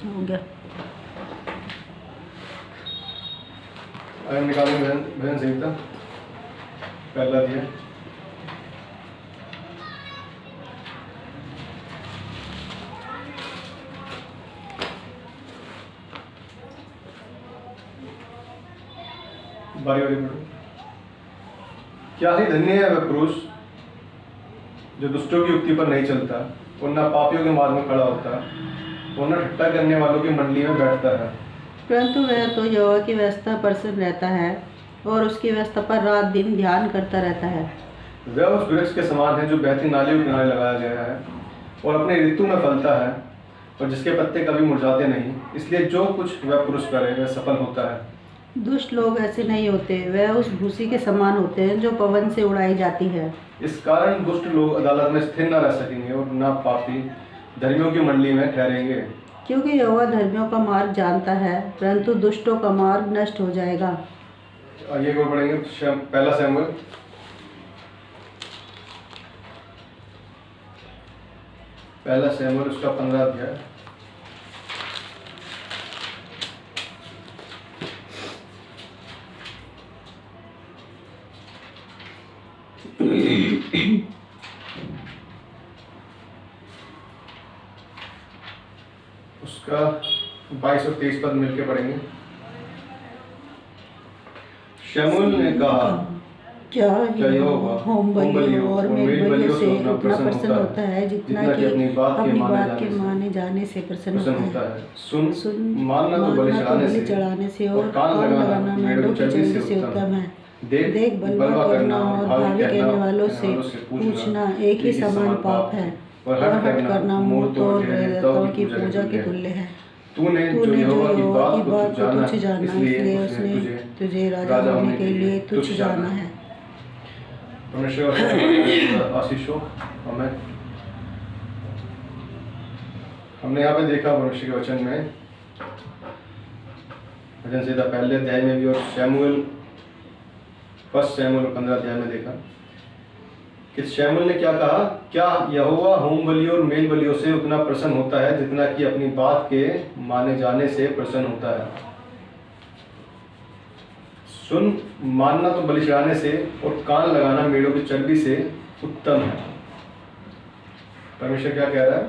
हो गया। अगर निकालेंगे बहन संहिता पहला दिया। बारी बारी पढ़ो। क्या ही धन्य है वह पुरुष जो दुष्टों की युक्ति पर नहीं चलता और न पापियों के मार्ग में खड़ा होता और न ठट्टा करने वालों की मंडली में बैठता है। परंतु वह तो यहोवा की व्यवस्था पर सिर रहता है और उसकी व्यवस्था पर रात दिन ध्यान करता रहता है। वह उस वृक्ष के समान है जो बहती नालियों के किनारे लगाया गया है और अपने ऋतु में फलता है और जिसके पत्ते कभी मुरझाते नहीं, इसलिए जो कुछ वह पुरुष करे वह सफल होता है। दुष्ट लोग ऐसे नहीं होते, वह उस भूसी के समान होते हैं जो पवन से उड़ाई जाती है। इस कारण दुष्ट लोग अदालत में स्थिर न रह सकेंगे और न पापी धर्मियों की मंडली में ठहरेंगे। क्योंकि यहोवा धर्मियों का मार्ग जानता है, परंतु दुष्टों का मार्ग नष्ट हो जाएगा। आइए को पढ़ेंगे पहला शमूएल उसका 15 अध्याय। उसका 22 और 23 पद मिलके पढ़ेंगे। शमूएल ने कहा, क्या यहोवा होम बलियों और मेल बलियों से उतना प्रसन्न होता है जितना कि अपनी बात के माने जाने से प्रसन्न होता है। सुन मानना तो बलि चढ़ाने से और कान लगाना मेढ़ों की चर्बी से उत्तम है। देख बलवा करना और भावी कहने वालों से पूछना एक ही समान पाप है और हठ करना मूर्त और देवताओं की पूजा के तुल्य है। तूने जो यहोवा की बात को तुच्छ जाना, इसलिए उसने तुझे राजा होने के लिए तुच्छ जाना है। परमेश्वर आशीष हो। हमें हमने यहाँ पे देखा परमेश्वर के वचन में, भजन संहिता पहले अध्याय में भी और शमूएल 1 शमूएल 15 अध्याय में देखा कि शमूएल ने क्या कहा, क्या यहोवा होम बलियों और मेल बलियों से उतना प्रसन्न होता है जितना कि अपनी बात के माने जाने से प्रसन्न होता है। सुन मानना तो बलि चढ़ाने से और कान लगाना मेढ़ों की चर्बी से उत्तम है। परमेश्वर क्या कह रहा है,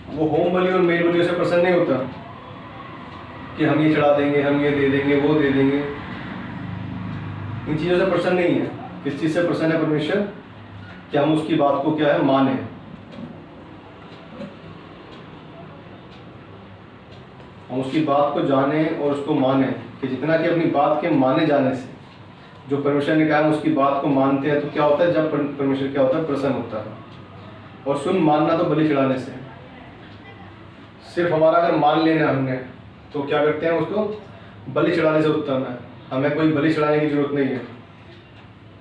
वो होम बलि और मेल बलियों से प्रसन्न नहीं होता कि हम ये चढ़ा देंगे, हम ये दे देंगे, वो दे देंगे। इन चीजों से प्रसन्न नहीं है। किस चीज से प्रसन्न है परमेश्वर, कि हम उसकी बात को क्या है माने। हम उसकी बात को जाने और उसको माने कि जितना कि अपनी बात के माने जाने से, जो परमेश्वर ने कहा हम उसकी बात को मानते हैं, तो क्या होता है, जब परमेश्वर क्या होता है प्रसन्न होता है। और सुन मानना तो बलि चढ़ाने से, सिर्फ हमारा अगर मान लेना हमने तो क्या करते हैं, उसको बलि चढ़ाने से उत्तम है। हमें कोई बलि चढ़ाने की जरूरत नहीं है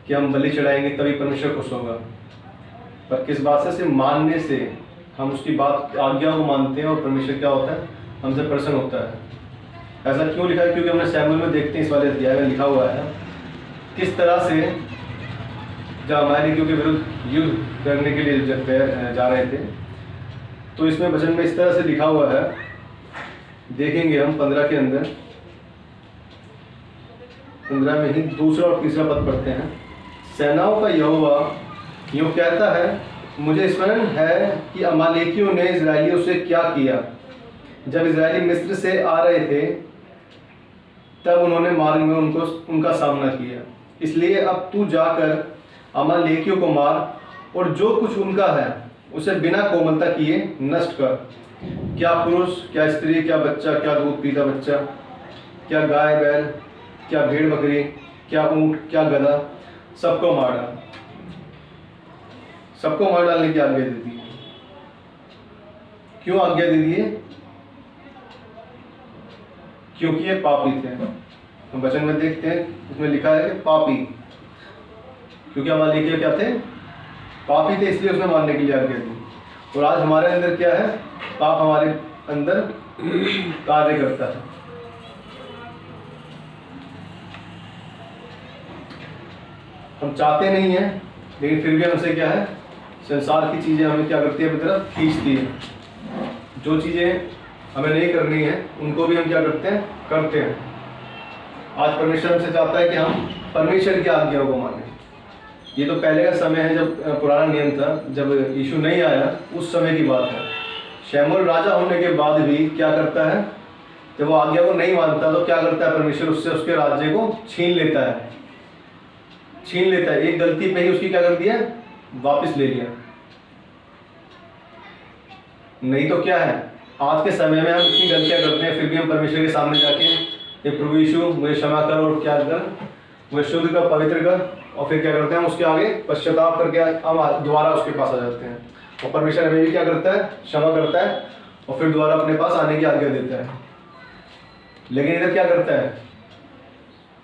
कि हम बलि चढ़ाएंगे तभी परमेश्वर खुश होगा, पर किस बात से, सिर्फ मानने से हम उसकी बात आज्ञा को मानते हैं और परमेश्वर क्या होता है हमसे प्रसन्न होता है। ऐसा क्यों लिखा है, क्योंकि हमने शमूएल में देखते हैं इस वाले अध्याय में लिखा हुआ है किस तरह से जब अमालेकियों के विरुद्ध युद्ध करने के लिए जब जा रहे थे, तो इसमें वचन में इस तरह से लिखा हुआ है, देखेंगे हम 15 के अंदर, 15 में ही दूसरा और तीसरा पद पढ़ते हैं। सेनाओं का यहोवा यूं कहता है, मुझे स्मरण है कि अमालेकियों ने इजराइलियों से क्या किया। जब इजरायली मिस्र से आ रहे थे तब उन्होंने मार्ग में उनका सामना किया, इसलिए अब तू जाकर अमालेकियों को मार और जो कुछ उनका है उसे बिना कोमलता किए नष्ट कर। क्या पुरुष, क्या स्त्री, क्या बच्चा, क्या दूध पीता बच्चा, क्या गाय बैल, क्या भेड़ बकरी, क्या ऊंट, क्या गधा, सबको मार डाल। सबको मार डालने की आज्ञा दे दी। क्यों आज्ञा दे दी है, क्योंकि ये पापी थे। हम वचन में देखते हैं उसमें लिखा है कि पापी, क्योंकि अमालेकियों क्या थे, पापी थे, इसलिए उसने मारने के लिए आज्ञा दी। और आज हमारे अंदर क्या है, पाप हमारे अंदर कार्य करता है। हम चाहते नहीं हैं, लेकिन फिर भी हमसे क्या है, संसार की चीजें हमें क्या करती है, अपनी तरफ खींचती है। जो चीज़ें हमें नहीं करनी है उनको भी हम क्या करते हैं। आज परमेश्वर हमसे चाहता है कि हम परमेश्वर की आज्ञाओं को मानें। ये तो पहले का समय है, जब पुराना नियम था, जब यीशु नहीं आया उस समय की बात है। शमूएल राजा होने के बाद भी क्या करता है, जब वो आज्ञा को नहीं मानता तो क्या करता है, परमेश्वर उससे उसके राज्य को छीन लेता है। एक गलती पे ही उसकी क्या कर दिया, वापस ले लिया। नहीं तो क्या है, आज के समय में हम इतनी गलतियां करते हैं, फिर भी हम परमेश्वर के सामने जाके ये प्रभु यीशु मुझे क्षमा कर और क्या कर, मुझे शुद्ध कर, पवित्र कर, और फिर क्या करते हैं, हम उसके आगे पश्चाताप करके हम दोबारा उसके पास आ जाते हैं। और परमेश्वर हमें भी क्या करता है, क्षमा करता है और फिर दोबारा अपने पास आने की आज्ञा देता है। लेकिन इधर क्या करता है,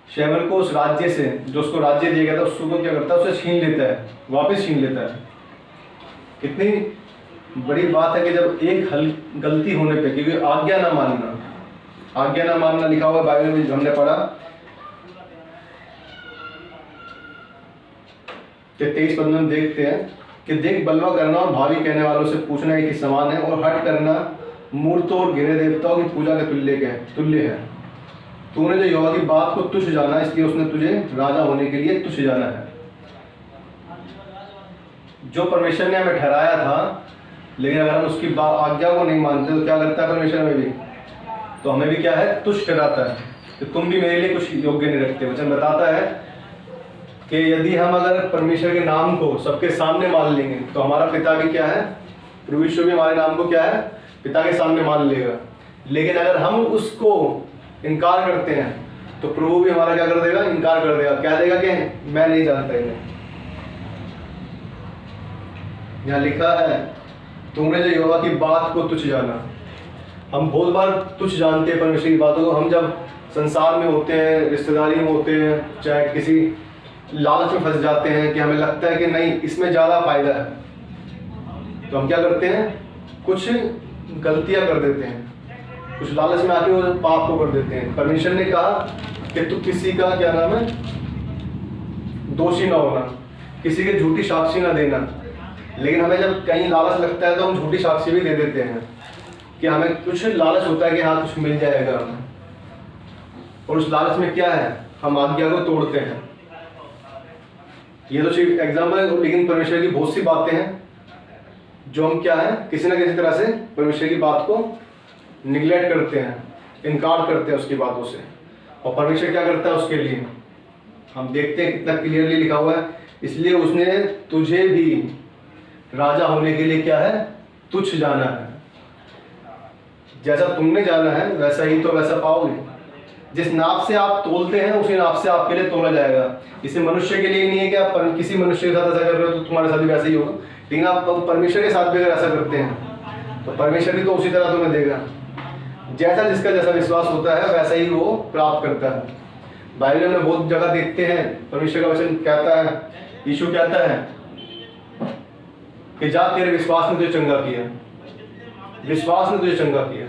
शमूएल को उस राज्य से, जो उसको राज्य दिया गया था, उसको क्या करता है, उसे छीन लेता है, वापस छीन लेता है। कितनी बड़ी बात है कि जब एक गलती होने पे, क्योंकि आज्ञा ना मानना लिखा हुआ बाइबल में हमने पढ़ा कि 23 पद में देखते हैं कि देख, बलवा करना और भावी कहने वालों से पूछना एक ही समान है, और हट करना मूर्तों और गिरे देवताओं की पूजा के तुल्य है। तूने जो यहोवा की बात को तुच्छ जाना, इसलिए उसने तुझे राजा होने के लिए तुच्छ जाना है। जो परमेश्वर ने हमें ठहराया था, लेकिन अगर हम उसकी आज्ञा को नहीं मानते तो क्या करता है परमेश्वर में भी, तो हमें भी क्या है, तुच्छ ठहराता है कि तुम भी मेरे लिए कुछ योग्य नहीं रखते। वचन बताता है कि यदि हम अगर परमेश्वर के नाम को सबके सामने मान लेंगे तो हमारा पिता भी क्या है, प्रभु यीशु भी हमारे नाम को क्या है, पिता के सामने मान लेगा। लेकिन अगर हम उसको इनकार करते हैं तो प्रभु भी हमारा क्या कर देगा, इनकार कर देगा, कह देगा कि मैं नहीं जानता इन्हें। यहाँ लिखा है तुमने जो यहोवा की बात को तुच्छ जाना। हम बहुत बार तुच्छ जानते हैं परमेश्वर की बातों को। हम जब संसार में होते हैं, रिश्तेदारी में होते हैं, चाहे किसी लालच में फंस जाते हैं कि हमें लगता है कि नहीं इसमें ज़्यादा फायदा है, तो हम क्या करते हैं, कुछ गलतियां कर देते हैं, कुछ लालच में आके वो पाप को कर देते हैं। परमेश्वर ने कहा कि तू किसी का क्या नाम है, दोषी ना होना, किसी के झूठी साक्षी ना देना। लेकिन हमें जब कहीं लालच लगता है तो हम झूठी साक्षी भी दे देते हैं कि हमें कुछ लालच होता है कि हाँ कुछ मिल जाएगा हमें, और उस लालच में क्या है, हम आज्ञा को तोड़ते हैं। ये तो सिर्फ एग्जाम्पल है, लेकिन परमेश्वर की बहुत सी बातें हैं जो हम क्या है, किसी ना किसी तरह से परमेश्वर की बात को निगलेक्ट करते हैं, इनकार करते हैं उसकी बातों से। और परमेश्वर क्या करता है उसके लिए, हम देखते हैं कितना क्लियरली लिखा हुआ है, इसलिए उसने तुझे भी राजा होने के लिए क्या है, तुच्छ जाना है। जैसा तुमने जाना है वैसा ही तो वैसा पाओगे। जिस नाप से आप तोलते हैं उसी नाप से आपके लिए तोला जाएगा। इसे मनुष्य के लिए नहीं है कि आप किसी मनुष्य के साथ ऐसा कर रहे हो तो तुम्हारे साथ भी वैसा ही होगा, लेकिन आप परमेश्वर के साथ भी अगर ऐसा करते हैं तो परमेश्वर भी तो उसी तरह तुम्हें देगा। जैसा जिसका जैसा विश्वास होता है वैसा ही वो प्राप्त करता है। बाइबल में बहुत जगह देखते हैं परमेश्वर का वचन कहता है, यीशु कहता है कि जा तेरे विश्वास ने तुझे चंगा किया, विश्वास ने तुझे चंगा किया।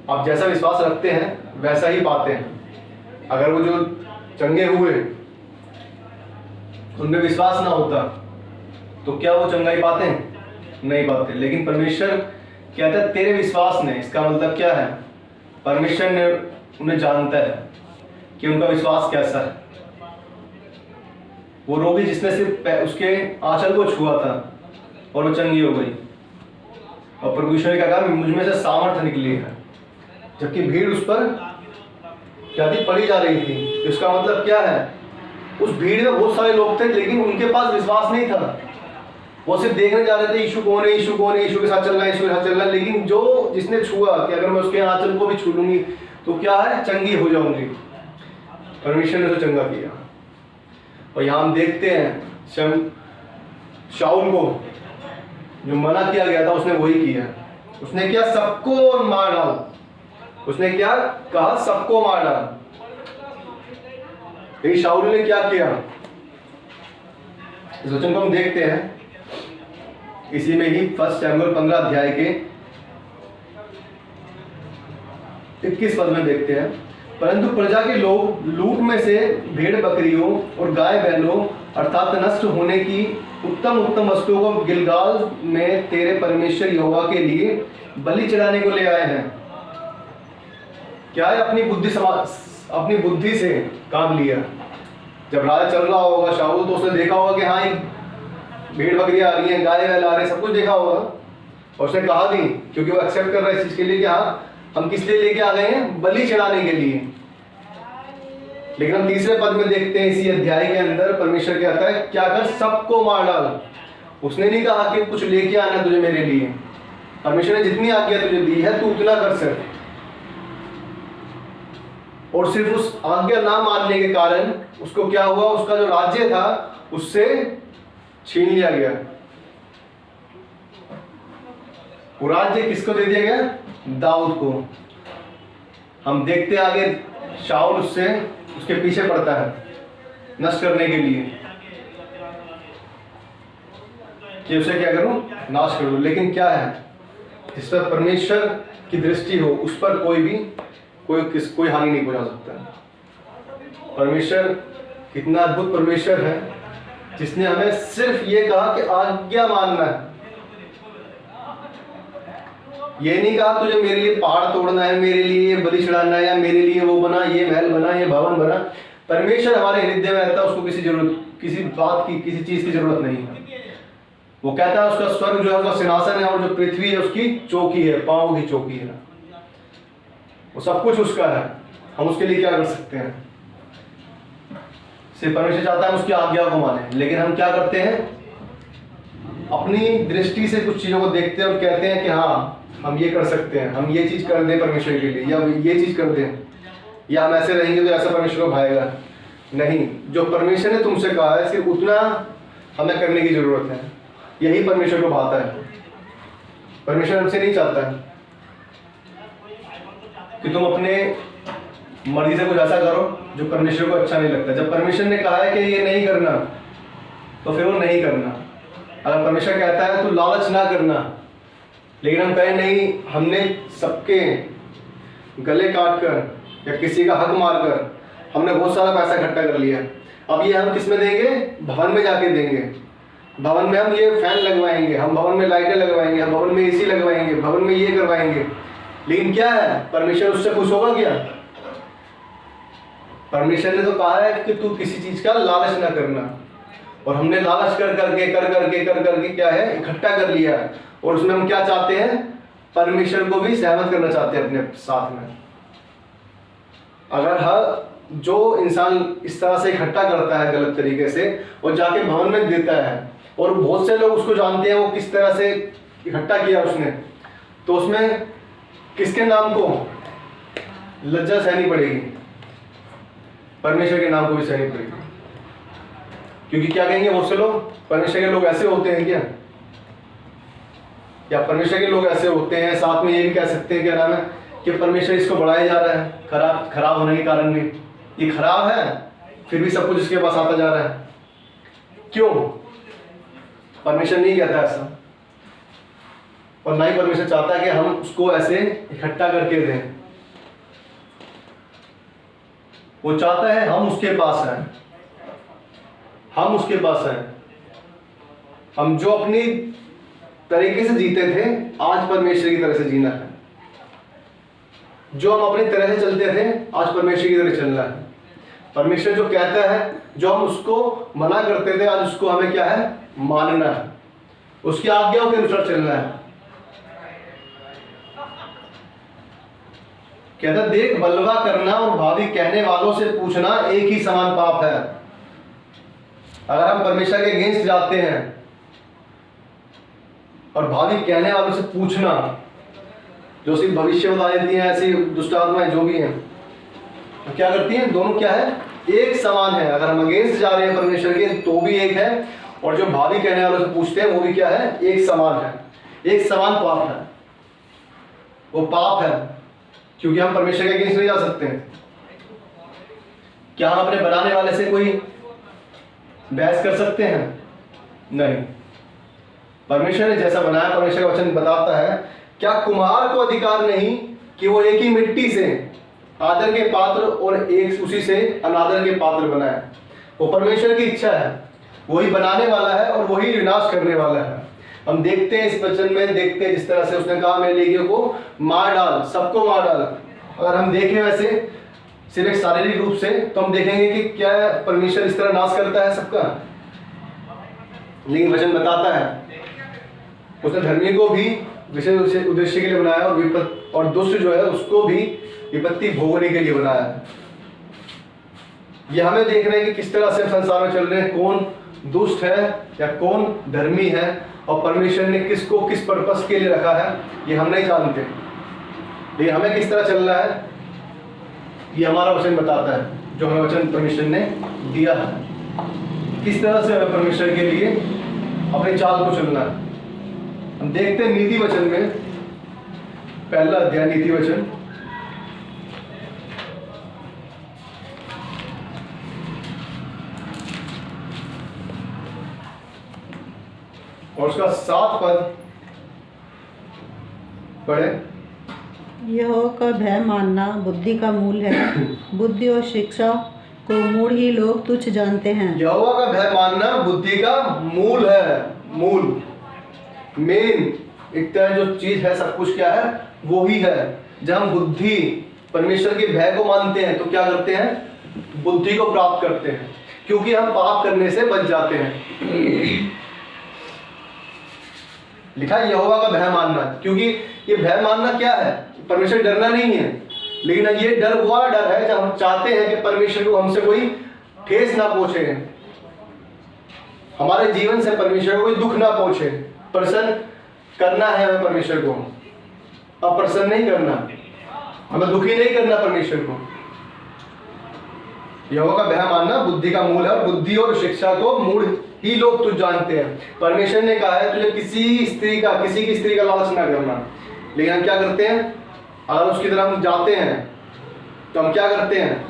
आप जैसा विश्वास रखते हैं वैसा ही पाते हैं। अगर वो जो चंगे हुए उनमें विश्वास ना होता तो क्या वो चंगाई पाते हैं, नहीं पाते। लेकिन परमेश्वर कहता है तेरे विश्वास ने, इसका मतलब क्या है, परमेश्वर ने उन्हें जानता है कि उनका विश्वास कैसा है। वो रोगी जिसने सिर्फ उसके आंचल को छुआ था और वो चंगी हो गई, और परमेश्वर ने कहा मुझ में से सामर्थ्य निकली है, जबकि भीड़ उस पर क्या थी, पड़ी जा रही थी। तो इसका मतलब क्या है, उस भीड़ में बहुत सारे लोग थे लेकिन उनके पास विश्वास नहीं था। वो सिर्फ देखने जा रहे थे यीशु कौन है, यीशु कौन है, यीशु के साथ चल रहा है, यीशु के साथ चल रहा है। लेकिन जो जिसने छुआ कि अगर मैं उसके आंचल को भी छू लूंगी तो क्या है, चंगी हो जाऊंगी। परमेश्वर ने तो चंगा किया। और यहाँ हम देखते हैं शाऊल को जो मना किया गया था उसने वही किया। उसने क्या, सबको मार डाल। उसने क्या कहा, सबको मार डाल। लेकिन शाऊल ने क्या किया, इस वचन को हम देखते हैं इसी में ही 1 शमूएल 15 अध्याय के 21 पद में देखते हैं। परंतु प्रजा के लोग लूट में से भेड़ बकरियों और गाय बैलों अर्थात नष्ट होने की उत्तम उत्तम वस्तुओं को गिलगाल में तेरे परमेश्वर यहोवा के लिए बलि चढ़ाने को ले आए हैं। क्या है? अपनी बुद्धि से काम लिया। जब राजा चल रहा होगा शाऊल, तो उसने देखा होगा कि हाँ एक भेड़ बकरियां आ रही हैं, गाय वैल आ रही हैं, सब कुछ देखा होगा, और उसने कहा भी, क्योंकि वो एक्सेप्ट कर रहा है इस चीज के लिए कि हाँ हम किस लिए लेके आ गए हैं? बलि चढ़ाने के लिए। लेकिन हम तीसरे पद में देखते हैं इसी अध्याय के अंदर परमेश्वर कहता है क्या कर? सबको मार डाल। उसने नहीं कहा कि कुछ लेके आना तुझे मेरे लिए। परमेश्वर ने जितनी आज्ञा तुझे दी है तू उतना कर सिर्फ, और सिर्फ उस आज्ञा ना मानने के कारण उसको क्या हुआ? उसका जो राज्य था उससे छीन लिया गया। वो राज्य किसको दे दिया गया? दाऊद को। हम देखते आगे शाऊल उसके पीछे पड़ता है नष्ट करने के लिए कि उसे क्या करूं? नाश करूं। लेकिन क्या है? जिस पर परमेश्वर की दृष्टि हो उस पर कोई हानि नहीं पहुंचा सकता। परमेश्वर कितना अद्भुत परमेश्वर है जिसने हमें सिर्फ ये कहा कि आज्ञा मानना है। ये नहीं कहा तुझे मेरे लिए पहाड़ तोड़ना है, मेरे लिए ये बलि चढ़ाना है, या मेरे लिए वो बना, ये महल बना, ये भवन बना। परमेश्वर हमारे हृदय में रहता है, उसको किसी बात की, किसी चीज की जरूरत नहीं है। वो कहता है उसका स्वर्ग जो है उसका सिंहासन है, और जो पृथ्वी है उसकी चौकी है, पांव की चौकी है। वो सब कुछ उसका है। हम उसके लिए क्या कर सकते हैं? सिर्फ परमेश्वर चाहता है उसकी आज्ञा को माने। लेकिन हम क्या करते हैं? अपनी दृष्टि से कुछ चीजों को देखते हैं और कहते हैं कि हाँ हम ये कर सकते हैं, हम ये चीज कर दें परमेश्वर के लिए, या ये चीज कर दें, या हम ऐसे रहेंगे तो ऐसा परमेश्वर को भाएगा। नहीं, जो परमेश्वर ने तुमसे कहा है सिर्फ उतना हमें करने की जरूरत है। यही परमेश्वर को भाता है। परमेश्वर हमसे नहीं चाहता है कि तुम अपने मर्जी से कुछ ऐसा करो जो परमेश्वर को अच्छा नहीं लगता। जब परमेश्वर ने कहा है कि ये नहीं करना तो फिर वो नहीं करना। अगर परमेश्वर कहता है तो लालच ना करना, लेकिन हम कहें नहीं, हमने सबके गले काट कर या किसी का हक मार कर हमने बहुत सारा पैसा इकट्ठा कर लिया, अब ये हम किस में देंगे? भवन में जाके देंगे। भवन में हम ये फैन लगवाएंगे, हम भवन में लाइटें लगवाएंगे, हम भवन में एसी लगवाएंगे, भवन में ये करवाएंगे। लेकिन क्या है? परमेश्वर उससे खुश होगा क्या? परमेश्वर ने तो कहा है कि तू किसी चीज का लालच ना करना, और हमने लालच कर करके क्या है? इकट्ठा कर लिया। और उसमें हम क्या चाहते हैं? परमेश्वर को भी सहमत करना चाहते हैं अपने साथ में। अगर हर जो इंसान इस तरह से इकट्ठा करता है गलत तरीके से और जाके भवन में देता है, और बहुत से लोग उसको जानते हैं वो किस तरह से इकट्ठा किया उसने, तो उसमें किसके नाम को लज्जा सहनी पड़ेगी? परमेश्वर के नाम को भी सहनी पड़ेगी। क्योंकि क्या कहेंगे बहुत से लोग? परमेश्वर के लोग ऐसे होते हैं क्या? या परमेश्वर के लोग ऐसे होते हैं? साथ में ये भी कह सकते हैं क्या नाम है कि परमेश्वर इसको बढ़ाया जा रहा है खराब होने के कारण भी। ये खराब है फिर भी सब कुछ इसके पास आता जा रहा है। क्यों? परमेश्वर नहीं कहता ऐसा, और ना ही परमेश्वर चाहता है कि हम उसको ऐसे इकट्ठा करके दें। वो चाहता है हम उसके पास हैं, हम उसके पास हैं। हम जो अपनी तरीके से जीते थे आज परमेश्वर की तरह से जीना है। जो हम अपनी तरह से चलते थे आज परमेश्वर की तरह चलना है। परमेश्वर जो कहता है, जो हम उसको मना करते थे, आज उसको हमें क्या है? मानना है, उसकी आज्ञाओं के अनुसार चलना है। कहता देख, बलवा करना और भावी कहने वालों से पूछना एक ही समान पाप है। अगर हम परमेश्वर के अगेंस्ट जाते हैं और भावी कहने वालों से पूछना, जो सिर्फ भविष्य बता देती हैं ऐसी दुष्ट आत्माएं जो भी हैं, तो क्या करती हैं? दोनों क्या है? एक समान है। अगर हम अगेंस्ट जा रहे हैं परमेश्वर के तो भी एक है, और जो भावी कहने वालों से पूछते हैं वो भी क्या है? एक समान है। एक समान पाप है। वो पाप है क्योंकि हम परमेश्वर के अगेंस्ट नहीं जा सकते हैं। क्या हम अपने बनाने वाले से कोई बहस कर सकते हैं? नहीं। परमेश्वर ने जैसा बनाया, परमेश्वर का वचन बताता है, क्या कुम्हार को अधिकार नहीं कि वो एक ही मिट्टी से आदर के पात्र और एक उसी से अनादर के पात्र बनाए? वो परमेश्वर की इच्छा है। वही बनाने वाला है और वही विनाश करने वाला है। हम देखते हैं इस वचन में, देखते हैं जिस तरह से उसने कहा मेरे लेगियों को मार डाल, सबको मार डाल। अगर हम देखें वैसे सिर्फ एक शारीरिक रूप से, तो हम देखेंगे कि क्या परमेश्वर इस तरह नाश करता है सबका, लेकिन वचन बताता है उसने धर्मी को भी विशेष उद्देश्य के लिए बनाया और दुष्ट जो है उसको भी विपत्ति भोगने के लिए बनाया है। यह हमें देखना है कि किस तरह से हम संसार में चल रहे हैं, कौन दुष्ट है या कौन धर्मी है, और परमेश्वर ने किसको किस पर्पस के लिए रखा है ये हम नहीं जानते, लेकिन हमें किस तरह चल रहा है ये हमारा वचन बताता है, जो हमें वचन परमेश्वर ने दिया है, किस तरह से हमें परमेश्वर के लिए अपनी चाल को चलना है। हम देखते हैं नीति वचन में, पहला अध्याय नीति वचन, और उसका 7 पद पढ़े। यहोवा का भय मानना बुद्धि का मूल है, बुद्धि और शिक्षा को मूढ़ ही लोग तुच्छ जानते हैं। यहोवा का भय मानना बुद्धि का मूल है, मूल मेन एक तरह जो चीज है, सब कुछ क्या है वो ही है। जब हम बुद्धि परमेश्वर के भय को मानते हैं तो क्या करते हैं, बुद्धि को प्राप्त करते हैं, क्योंकि हम पाप करने से बच जाते हैं। लिखा है यहोवा का भय मानना, क्योंकि ये भय मानना क्या है, परमेश्वर डरना नहीं है, लेकिन ये डर वो डर है जब हम चाहते हैं कि परमेश्वर को हमसे कोई ठेस ना पहुंचे, हमारे जीवन से परमेश्वर को कोई दुख ना पहुंचे। प्रसन्न करना है हमें परमेश्वर को, अप्रसन्न नहीं करना, हमें दुखी नहीं करना परमेश्वर को। यहोवा का भय मानना बुद्धि का मूल है, बुद्धि और शिक्षा को मूढ़ ही लोग तुझ जानते हैं। परमेश्वर ने कहा है तुझे किसी की स्त्री का लालच ना करना, लेकिन हम क्या करते हैं, अगर उसकी तरफ हम जाते हैं तो हम क्या करते हैं,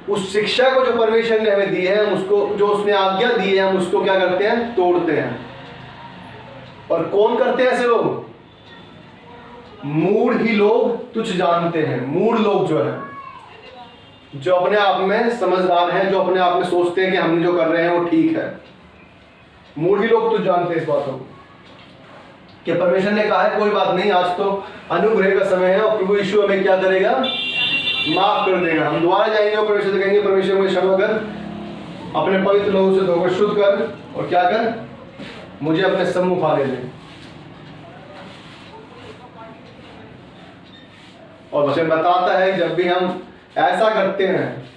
उस शिक्षा को जो परमेश्वर ने हमें दी है, हम उसको, जो उसने आज्ञा दी है, हम उसको क्या करते हैं, तोड़ते हैं। और कौन करते हैं ऐसे लोग, मूढ़ ही लोग तुझ जानते हैं। मूढ़ लोग जो है, जो अपने आप में समझदार हैं, जो अपने आप में सोचते हैं कि हम जो कर रहे हैं वो ठीक है, मूढ़ ही लोग तुझ जानते हैं इस बात को कि परमेश्वर ने कहा है कोई बात नहीं, आज तो अनुग्रह का समय है और प्रभु यीशु हमें क्या करेगा, माफ कर देगा। हम दोबारा जाएंगे और परमेश्वर से कहेंगे परमेश्वर मुझे क्षमा कर, अपने पवित्र लोगों से धोकर शुद्ध कर, और क्या कर, मुझे अपने सम्मुख आने दे। और वचन बताता है जब भी हम ऐसा करते हैं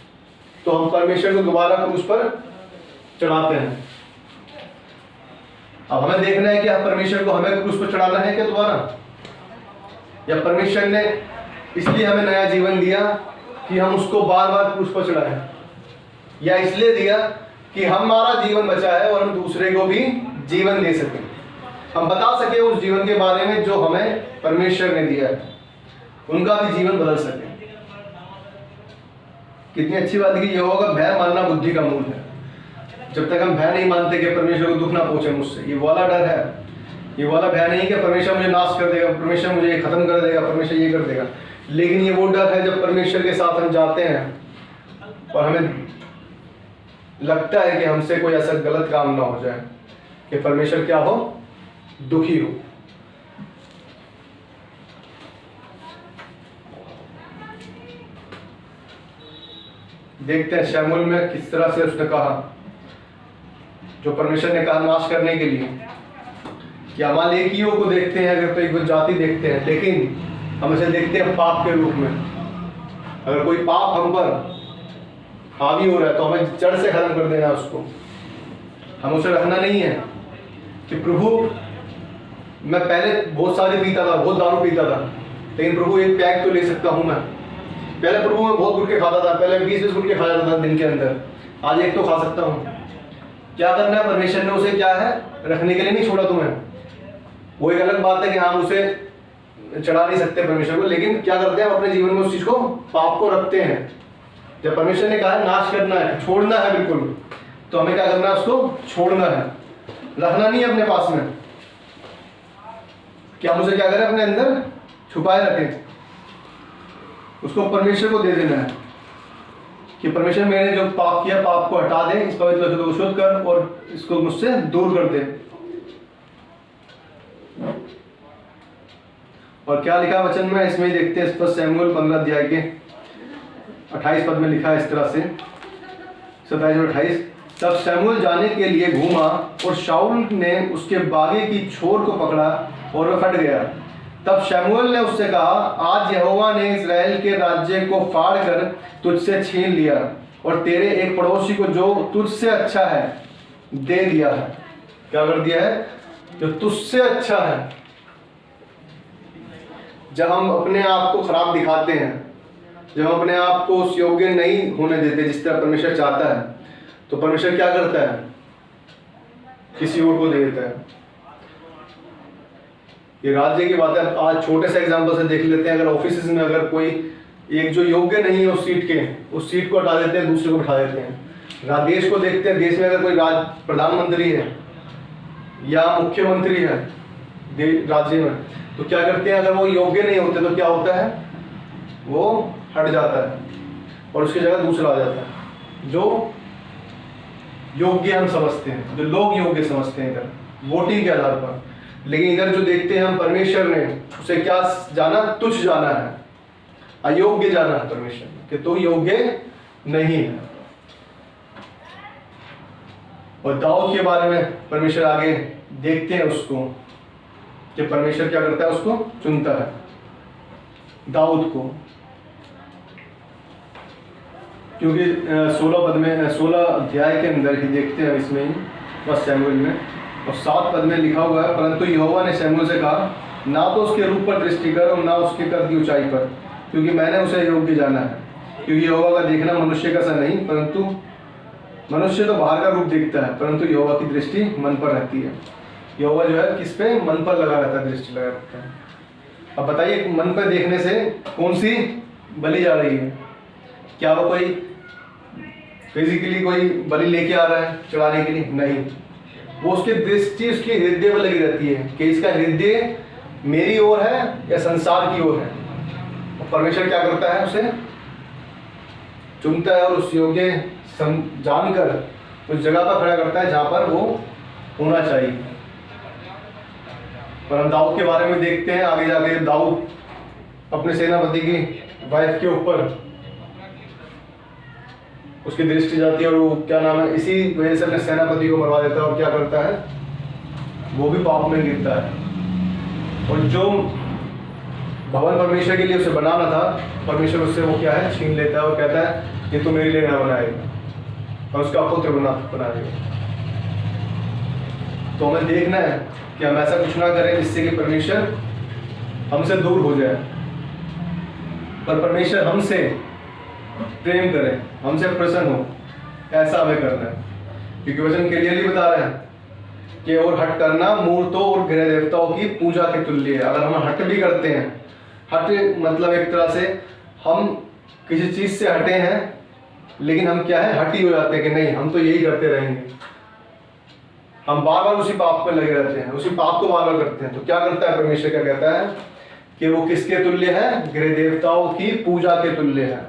तो हम परमेश्वर को दोबारा क्रूस पर चढ़ाते हैं। अब हमें देखना है कि अब परमेश्वर को हमें क्रूस पर चढ़ाना है क्या दोबारा, या परमेश्वर ने इसलिए हमें नया जीवन दिया कि हम उसको बार बार क्रूस पर चढ़ाएं, या इसलिए दिया कि हमारा जीवन बचा है और हम दूसरे को भी जीवन दे सकें, हम बता सके उस जीवन के बारे में जो हमें परमेश्वर ने दिया है, उनका भी जीवन बदल सके। कितनी अच्छी बात है कि यहोवा का भय मानना बुद्धि का मूल है। जब तक हम भय नहीं मानते कि परमेश्वर को दुख ना पहुंचे मुझसे, ये वाला डर है, ये वाला भय नहीं कि परमेश्वर मुझे नाश कर देगा, परमेश्वर मुझे खत्म कर देगा, परमेश्वर ये कर देगा, लेकिन ये वो डर है जब परमेश्वर के साथ हम जाते हैं और हमें लगता है कि हमसे कोई ऐसा गलत काम ना हो जाए कि परमेश्वर क्या हो, दुखी हो। देखते हैं शमूएल में किस तरह से उसने कहा, जो परमेश्वर ने कहा नाश करने के लिए, कि अमालेकियों को देखते हैं अगर तो एक जाति देखते हैं, लेकिन हम इसे देखते हैं पाप के रूप में। अगर कोई पाप हम पर हावी हो रहा है तो हमें जड़ से खत्म कर देना उसको, हम उसे रखना नहीं है कि प्रभु मैं पहले बहुत सारी पीता था, बहुत दारू पीता था, लेकिन प्रभु एक पैक तो ले सकता हूं मैं। पहले प्रभु मैं बहुत गुटके खाता था, पहले 20-20 गुटके खा जाता था दिन के अंदर, आज एक तो खा सकता हूँ। क्या करना है, परमेश्वर ने उसे क्या है रखने के लिए नहीं छोड़ा तुम्हें। वो एक अलग बात है कि हम उसे चढ़ा नहीं सकते परमेश्वर को, लेकिन क्या करते हैं हम अपने जीवन में उस चीज को, पाप को रखते हैं। जब परमेश्वर ने कहा नाश करना है, छोड़ना है बिल्कुल, तो हमें क्या करना है, उसको छोड़ना है, रखना नहीं है अपने पास में। क्या हम उसे क्या करें, अपने अंदर छुपाए रखें, उसको परमेश्वर को दे देना है। कि परमेश्वर मैंने जो पाप किया, पाप को हटा दे, इस पवित्र वचन को शुद्ध कर और इसको मुझसे दूर कर दे। और क्या लिखा वचन में, इसमें ही देखते हैं। स्पष्ट शमूएल 15 अध्याय के 28 पद में लिखा है इस तरह से, 27 और 28। तब शमूएल जाने के लिए घूमा और शाऊल ने उसके बागे की छोर को पकड़ा और वह फट गया। तब शमूएल ने उससे कहा, आज यहोवा ने इस्राएल के राज्य को फाड़ कर तुझसे छीन लिया और तेरे एक पड़ोसी को जो तुझसे अच्छा है दे दिया है। क्या कर दिया है? जो तुझसे अच्छा है। जब हम अपने आप को खराब दिखाते हैं, जब हम अपने आप को उस योग्य नहीं होने देते जिस तरह परमेश्वर चाहता है, तो परमेश्वर क्या करता है? किसी और को दे देता है। ये राज्य की बात है। आज छोटे से एग्जांपल से देख लेते हैं। अगर ऑफिस में अगर कोई एक जो योग्य नहीं है उस सीट के, उस सीट को हटा देते हैं, दूसरे को बिठा देते हैं। देश को देखते हैं, देश में अगर कोई प्रधानमंत्री है या मुख्यमंत्री है राज्य में, तो क्या करते हैं? अगर वो योग्य नहीं होते तो क्या होता है? वो हट जाता है और उसकी जगह दूसरा आ जाता है जो योग्य हम समझते हैं, जो लोग योग्य समझते हैं इधर वोटिंग के आधार पर। लेकिन इधर जो देखते हैं हम, परमेश्वर ने उसे क्या जाना? तुच्छ जाना है, अयोग्य जाना है परमेश्वर कि तू योग्य नहीं है। और दाऊद के बारे में परमेश्वर आगे देखते हैं उसको कि परमेश्वर क्या करता है? उसको चुनता है, दाऊद को। क्योंकि 16 पद में, 16 अध्याय के अंदर ही देखते हैं इसमें ही, बस शमूएल में, और 7 पद में लिखा हुआ है, परंतु यहोवा ने शमूएल से कहा, ना तो उसके रूप पर दृष्टि कर और ना उसके कद की ऊंचाई पर, क्योंकि मैंने उसे योग्य जाना है। क्योंकि यहोवा का देखना मनुष्य का सा नहीं, परंतु मनुष्य तो बाहर का रूप देखता है, परंतु यहोवा की दृष्टि मन पर रहती है। यहोवा जो है किस पे? मन पर लगा रहता है, दृष्टि लगा रहता है। अब बताइए, मन पर देखने से कौन सी बलि जा रही है? क्या वो कोई फिजिकली कोई बलि लेके आ रहा है चढ़ाने के लिए? नहीं, वो उसकी दृष्टि उसकी हृदय पर लगी रहती है कि इसका हृदय मेरी ओर है या संसार की ओर है। और परमेश्वर क्या करता है? उसे चुनता है और उस योग्य जानकर उस जगह पर खड़ा करता है जहां पर वो होना चाहिए। पर हम दाऊद के बारे में देखते हैं आगे जाके। दाऊद अपने सेनापति की वाइफ के ऊपर उसकी दृष्टि जाती है और वो क्या नाम है, इसी वजह से अपने सेनापति को मरवा देता है। और क्या करता है? वो भी पाप में गिरता है। और जो भवन परमेश्वर के लिए उसे बनाना था, परमेश्वर उससे वो क्या है? छीन लेता है और कहता है ये तो मेरे लिए ना बनाएगा और उसका पुत्र बनाएगा। तो हमें देखना है कि हम ऐसा कुछ ना करें जिससे कि परमेश्वर हमसे दूर हो जाए, पर परमेश्वर हमसे प्रेम करे, हमसे प्रसन्न हो, ऐसा हमें करना है। क्योंकि वचन क्लियरली बता रहे हैं कि और हट करना मूर्तों और गृह देवताओं की पूजा के तुल्य है। अगर हम हट भी करते हैं, हट मतलब एक तरह से हम किसी चीज से हटे हैं, लेकिन हम क्या है? हटी हो जाते हैं कि नहीं हम तो यही करते रहेंगे। हम बार बार उसी पाप में लगे रहते हैं, उसी पाप को बार बार करते हैं। तो क्या करता है परमेश्वर? क्या कहता है कि वो किसके तुल्य है? गृह देवताओं की पूजा के तुल्य है।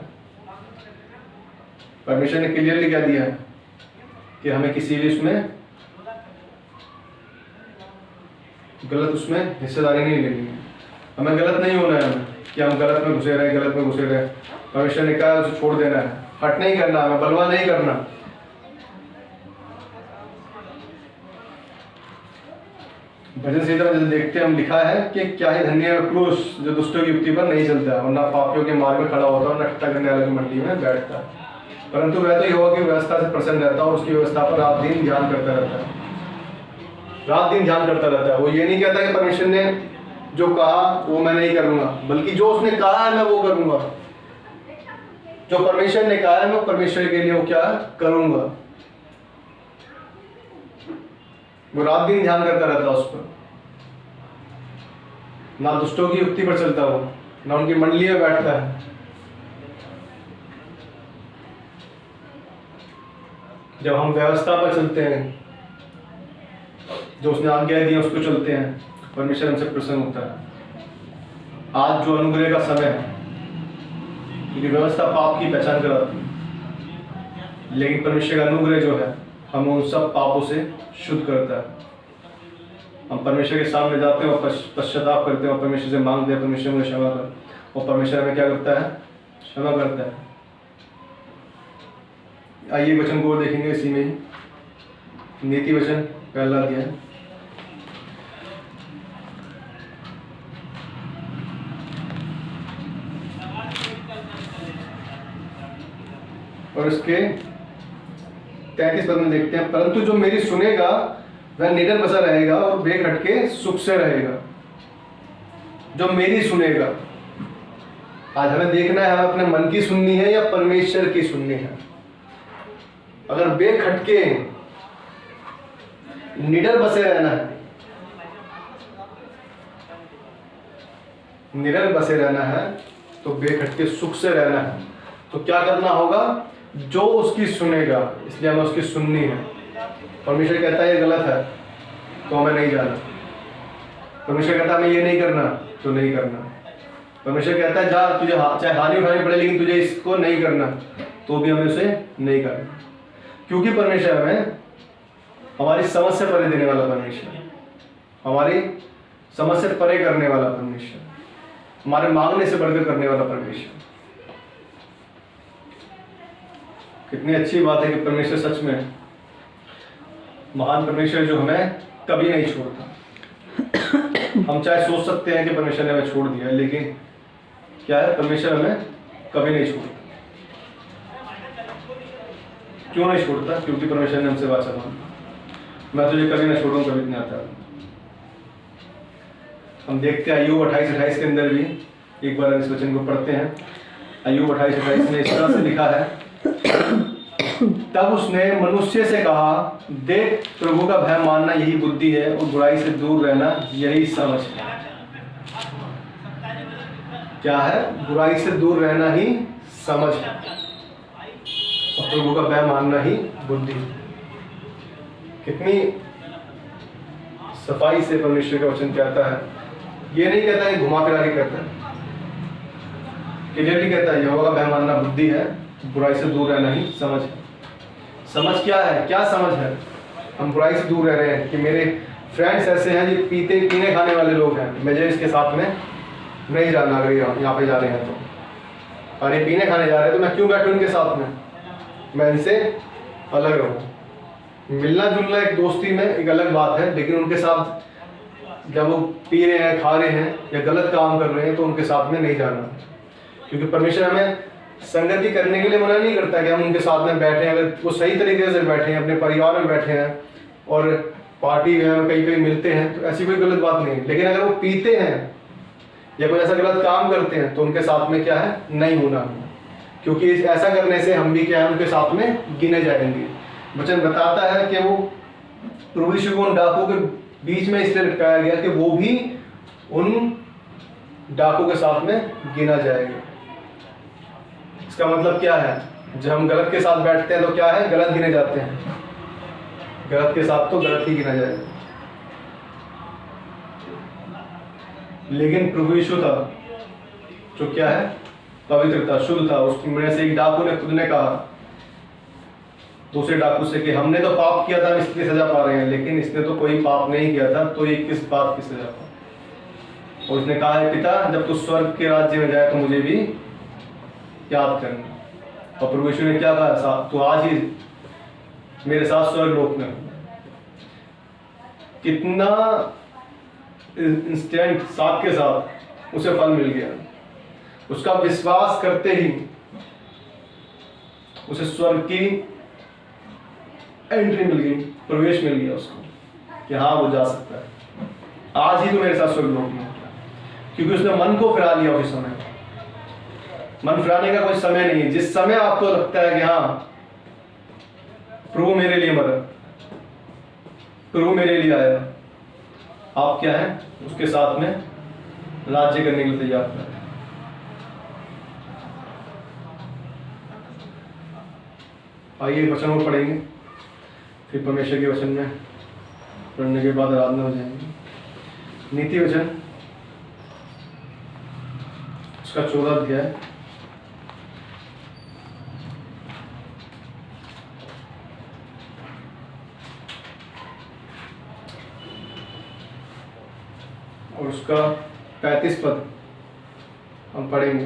परमेश्वर ने क्लियरली क्या दिया है कि हमें किसी भी उसमें गलत उसमें हिस्सेदारी नहीं लेनी है। हमें गलत नहीं होना है, हमें कि हम गलत में घुसे रहे। परमेश्वर ने कहा उसे छोड़ देना है, हट नहीं करना, हमें बलवा नहीं करना। भजन संहिता में जैसे देखते हैं हम, लिखा है कि क्या ही धन्य है क्रूस जो दुष्टों की युक्ति पर नहीं चलता है और ना पापियों के मार्ग में खड़ा होता है और न ठट्ठा करने वालों की मंडी में बैठता है, परंतु वह तो यहोवा की व्यवस्था से प्रसन्न रहता है और उसकी व्यवस्था पर रात दिन ध्यान करता रहता है। रात दिन ध्यान करता रहता है। वो ये नहीं कहता कि परमेश्वर ने जो कहा वो मैं नहीं करूंगा, बल्कि जो उसने कहा है मैं वो करूंगा। जो परमेश्वर ने कहा है मैं परमेश्वर के लिए वो क्या करूंगा। वो रात दिन ध्यान करता रहता है उस पर। ना दुष्टों की युक्ति पर चलता हो, ना उनकी मंडली में बैठता है। जब हम व्यवस्था पर चलते हैं, जो उसने आज्ञा दी है उसको चलते हैं, परमेश्वर हमसे प्रसन्न होता है। आज जो अनुग्रह का समय है, क्योंकि व्यवस्था पाप की पहचान कराती है। लेकिन परमेश्वर का अनुग्रह जो है हमें उन सब पापों से शुद्ध करता है। हम परमेश्वर के सामने जाते हैं और पश्चाताप करते हैं और परमेश्वर से मांगते हैं, परमेश्वर मुझे क्षमा कर, और परमेश्वर हमें क्या करता है? क्षमा करता है। आइए वचन को देखेंगे इसी में ही। नीति वचन पहला अध्याय और इसके 33 पद में देखते हैं, परंतु जो मेरी सुनेगा वह निडर बसा रहेगा और बेखटके सुख से रहेगा। जो मेरी सुनेगा, आज हमें देखना है, हमें अपने मन की सुननी है या परमेश्वर की सुननी है। अगर बेखटके निडर बसे रहना है, निडर बसे रहना है तो बेखटके सुख से रहना है, तो क्या करना होगा? जो उसकी सुनेगा, इसलिए हमें उसकी सुननी है। परमेश्वर कहता है ये गलत है तो हमें नहीं जाना। परमेश्वर कहता है हमें ये नहीं करना तो नहीं करना। परमेश्वर कहता है जा, तुझे चाहे हानि उठानी पड़े लेकिन तुझे इसको नहीं करना, तो भी हमें उसे नहीं करना। क्योंकि परमेश्वर हमें हमारी समझ से परे देने वाला परमेश्वर, हमारी समझ से परे करने वाला परमेश्वर, हमारे मांगने से बढ़कर करने वाला परमेश्वर। कितनी अच्छी बात है कि परमेश्वर सच में महान परमेश्वर जो हमें कभी नहीं छोड़ता। हम चाहे सोच सकते हैं कि परमेश्वर ने हमें छोड़ दिया, लेकिन क्या है? परमेश्वर हमें कभी नहीं छोड़ता। क्यों नहीं छोड़ता? क्योंकि परमेश्वर ने हमसे वाचा मांगा, मैं तुझे कभी ना छोड़ूं, कभी नहीं आता। हम देखते हैं अय्यूब 28-28 के अंदर भी, एक बार इस वचन को पढ़ते हैं। अय्यूब 28-28 में इस तरह से लिखा है, तब उसने मनुष्य से कहा, देख प्रभु का भय मानना यही बुद्धि है और बुराई से दूर रहना यही समझ है। क्या है? बुराई से दूर रहना ही समझ है और प्रभु का भय मानना ही बुद्धि। कितनी सफाई से परमेश्वर का वचन कहता है। ये नहीं कहता है घुमा फिरा के कहता है, क्लियरली कहता है यहोवा का भय मानना बुद्धि है, बुराई से दूर रहना ही समझ है। समझ क्या है? क्या समझ है? हम बुराई से दूर रह रहे हैं कि मेरे फ्रेंड्स ऐसे हैं जो पीने खाने वाले लोग हैं, मुझे इसके साथ में नहीं जाना। अगर यहाँ पे जा रहे हैं तो, और ये पीने खाने जा रहे हैं तो मैं क्यों बैठूं उनके साथ में? मैं इनसे अलग रहूं। मिलना जुलना एक दोस्ती में एक अलग बात है, लेकिन उनके साथ जब वो पी रहे हैं, खा रहे हैं या गलत काम कर रहे हैं तो उनके साथ में नहीं जाना। क्योंकि परमेश्वर हमें संगति करने के लिए मना नहीं करता कि हम उनके साथ में बैठे हैं। अगर वो सही तरीके से बैठे हैं, अपने परिवार में बैठे हैं और पार्टी में कहीं कहीं मिलते हैं, तो ऐसी कोई गलत बात नहीं है। लेकिन अगर वो पीते हैं या कोई ऐसा गलत काम करते हैं तो उनके साथ में क्या है? नहीं होना। क्योंकि ऐसा करने से हम भी क्या है? उनके साथ में गिने जाएंगे। वचन बताता है कि वो प्रभु यीशु को उन डाकुओं के बीच में इसलिए लटकाया गया कि वो भी उन डाकुओं के साथ में गिना जाएगा। इसका मतलब क्या है? जब हम गलत के साथ बैठते हैं तो क्या है? गलत गिने जाते हैं। गलत के साथ तो गलत ही गिना जाएगा। लेकिन प्रभु यीशु था जो क्या है? पवित्र था, शुद्ध था। उसमें से एक डाकू ने खुद ने कहा दूसरे डाकू से कि हमने तो पाप किया था, इसकी सजा पा रहे हैं, लेकिन इसने तो कोई पाप नहीं किया था, तो ये किस बात की सजा पा? और उसने कहा है, पिता जब तू स्वर्ग के राज्य में जाए तो मुझे भी याद करना। और प्रभु यीशु ने क्या कहा? तू आज ही मेरे साथ स्वर्ग लोक में। कितना इंस्टेंट साथ के साथ उसे फल मिल गया। उसका विश्वास करते ही उसे स्वर्ग की एंट्री मिल गई, प्रवेश मिल गया उसको कि हाँ वो जा सकता है। आज ही तो मेरे साथ स्वर्ग लोक में, क्योंकि उसने मन को फिरा लिया। उस समय मन फिराने का कोई समय नहीं है। जिस समय आपको लगता है कि हाँ प्रभु मेरे लिए मरा, प्रभु मेरे लिए आया, आप क्या है? उसके साथ में राज्य करने के लिए तैयार हैं। आइए वचन को पढ़ेंगे, फिर परमेश्वर के वचन में पढ़ने के बाद आराधना हो जाएंगे। नीति वचन उसका 14 अध्याय उसका 35 पद हम पढ़ेंगे।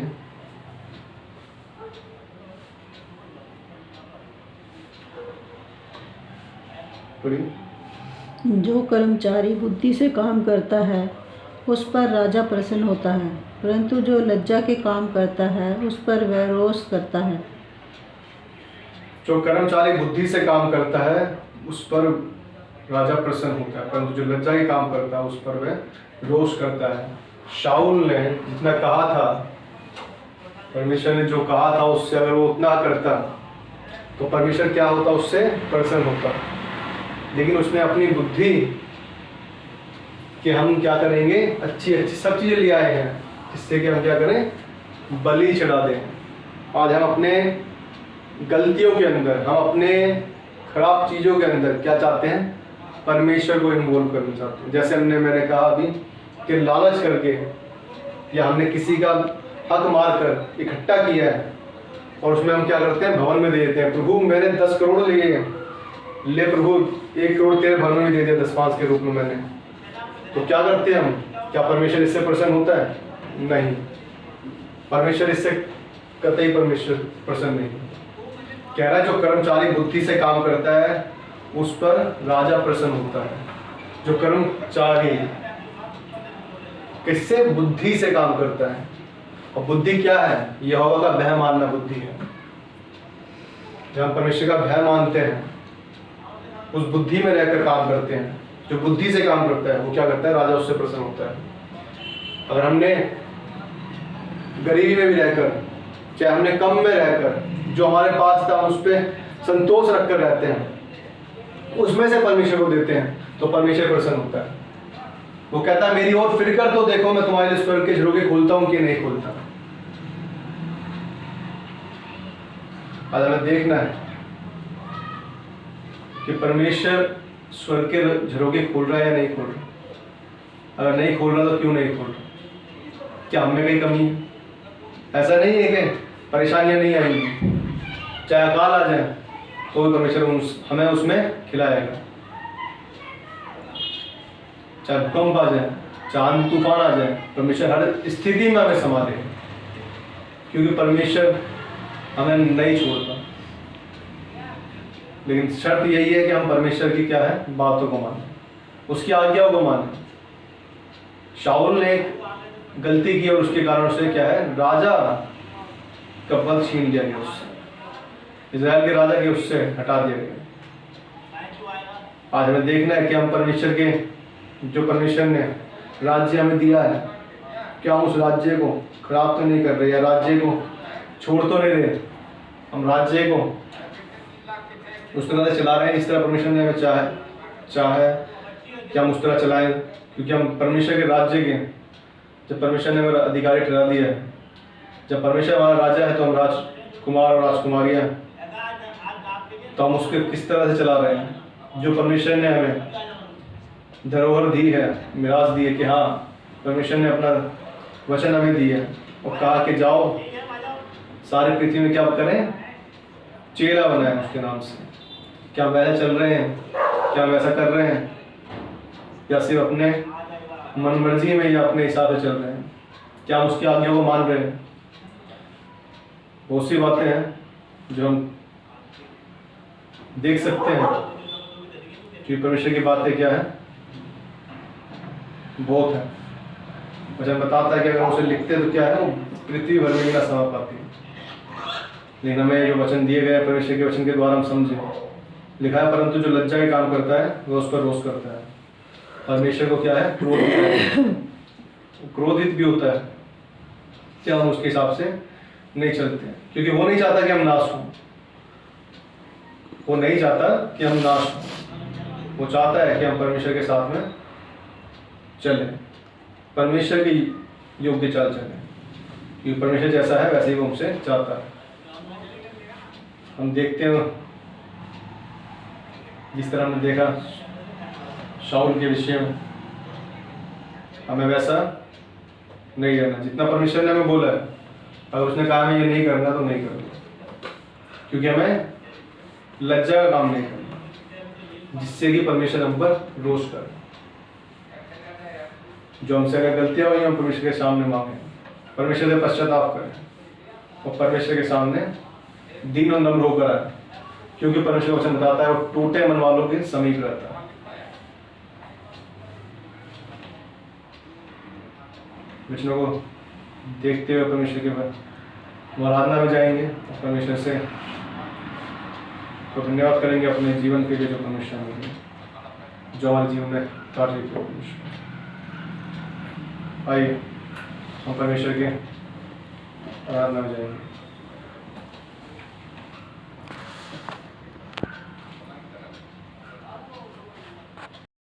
जो कर्मचारी बुद्धि से काम करता है उस पर राजा प्रसन्न होता है, परंतु जो लज्जा के काम करता है उस पर वह रोष करता है। जो कर्मचारी बुद्धि से काम करता है उस पर राजा प्रसन्न होता है, परंतु जो लज्जा के काम करता है उस पर वह रोष करता है। शाऊल ने जितना कहा था, परमेश्वर ने जो कहा था उससे अगर वो उतना करता तो परमेश्वर क्या होता, उससे प्रसन्न होता। लेकिन उसने अपनी बुद्धि कि हम क्या करेंगे, अच्छी अच्छी सब चीज़ें ले आए हैं जिससे कि हम क्या करें, बलि चढ़ा दें। आज हम अपने गलतियों के अंदर, हम अपने खराब चीज़ों के अंदर क्या चाहते हैं, परमेश्वर को इन्वॉल्व करना चाहते हैं। जैसे मैंने कहा अभी कि लालच करके या हमने किसी का हक मार कर इकट्ठा किया है और उसमें हम क्या करते हैं, भवन में दे देते हैं। प्रभु मैंने 10 करोड़ लिए, ले प्रभु 1 करोड़ तेरे भवन में दे दिया 10 के रूप में मैंने। तो क्या करते हैं हम, क्या परमेश्वर इससे प्रसन्न होता है? नहीं, परमेश्वर इससे कतई परमेश्वर प्रसन्न नहीं। कह रहा है जो कर्मचारी बुद्धि से काम करता है उस पर राजा प्रसन्न होता है। जो कर्मचारी किससे, बुद्धि से काम करता है। और बुद्धि क्या है, यहोवा का भय मानना बुद्धि है। जब हम परमेश्वर का भय मानते हैं, उस बुद्धि में रहकर काम करते हैं, जो बुद्धि से काम करता है वो क्या करता है, राजा उससे प्रसन्न होता है। अगर हमने गरीबी में भी रहकर, चाहे हमने कम में रहकर, जो हमारे पास था उस पर संतोष रखकर रहते हैं, उसमें से परमेश्वर को देते हैं, तो परमेश्वर प्रसन्न होता है। वो कहता है मेरी ओर फिर कर तो देखो मैं तुम्हारे लिए स्वर्ग के झरोखे खोलता हूं कि नहीं खोलता। आज हमें देखना है कि परमेश्वर स्वर्ग के झरोखे खोल रहा है या नहीं खोल रहा। अगर नहीं खोल रहा तो क्यों नहीं खोल रहा? क्या हमें कहीं कमी है? ऐसा नहीं है कि परेशानियां नहीं आएंगी, चाहे अकाल आ जाए तो परमेश्वर हमें उसमें खिलाएगा। चाहे भूकंप आ जाए, चाहे आंधी तूफान आ जाए, परमेश्वर हर स्थिति में हमें संभालेगा, क्योंकि परमेश्वर हमें नहीं छोड़ता। लेकिन शर्त यही है कि हम परमेश्वर की क्या है, बातों को माने, उसकी आज्ञाओं को माने। शाऊल ने एक गलती की और उसके कारण से क्या है, राजा का पद छीन लिया गया उससे, इजराइल के राजा के उससे हटा दिया गया। आज हमें देखना है कि हम परमेश्वर के, जो परमेश्वर ने राज्य हमें दिया है, क्या हम उस राज्य को खराब तो नहीं कर रहे, या राज्य को छोड़ तो नहीं रहे। हम राज्य को उस तरह से चला रहे हैं जिस तरह परमेश्वर ने हमें चाहे कि हम उस तरह चलाएं, क्योंकि हम परमेश्वर के राज्य के, जब परमेश्वर ने हमें अधिकारी ठहरा दिया है, जब परमेश्वर हमारा राजा है तो हम राजकुमार और राजकुमारियाँ, तो हम उसके किस तरह से चला रहे हैं। जो परमेश्वर ने हमें धरोहर दी है, मिरास दी है, कि हाँ परमेश्वर ने अपना वचन हमें दी है और कहा कि जाओ सारी पृथ्वी में क्या करें, चेला बनाएं उसके नाम से। क्या वैसे चल रहे हैं, क्या वैसा कर रहे हैं, या सिर्फ अपने मन मर्जी में या अपने हिसाब से चल रहे हैं? क्या हम उसकी आज्ञाओं को मान रहे हैं? बहुत सी बातें हैं जो हम देख सकते हैं कि परमेश्वर की बातें क्या है, बहुत है। वचन बताता है कि अगर हम उसे लिखते तो क्या है, वो पृथ्वी भर में ना समा पाती। लेकिन हमें जो वचन दिए गए परमेश्वर के वचन के द्वारा हम समझें। लिखा है परंतु जो लज्जा के काम करता है वह उस पर रोष करता है। परमेश्वर को क्या है, क्रोध होता है, क्रोधित भी होता है क्या हम उसके हिसाब से नहीं चलते हैं, क्योंकि वो नहीं चाहता कि हम नाश हों। वो नहीं चाहता कि हम नाश हों, वो चाहता है कि हम परमेश्वर के साथ में चलें, परमेश्वर की योग्य चाल चलें, क्योंकि परमेश्वर जैसा है वैसे ही वो हमसे चाहता है। हम देखते हैं जिस तरह हमने देखा शाऊल के विषय में, हमें वैसा नहीं रहना जितना परमेश्वर ने हमें बोला है। अगर उसने कहा हमें ये नहीं करना तो नहीं करना, क्योंकि हमें लज्जा का काम नहीं करना जिससे कि परमेश्वर हम पर रोष करे। जो हमसे अगर गलतियाँ हुई हम परमेश्वर के सामने मांगें, परमेश्वर से पश्चाताप करें और परमेश्वर के सामने दीन और नम्र होकर आए, क्योंकि परमेश्वर वचन बताता है वो टूटे मन वालों के समीप रहता है। वचनों को देखते हुए परमेश्वर के हम आराधना में जाएंगे और परमेश्वर से तो धन्यवाद करेंगे अपने जीवन के लिए जो परमेश्वर ने जो हमारे जीवन में कार्य किया परमेश्वर। आइए हम परमेश्वर के आराधना में जाएंगे।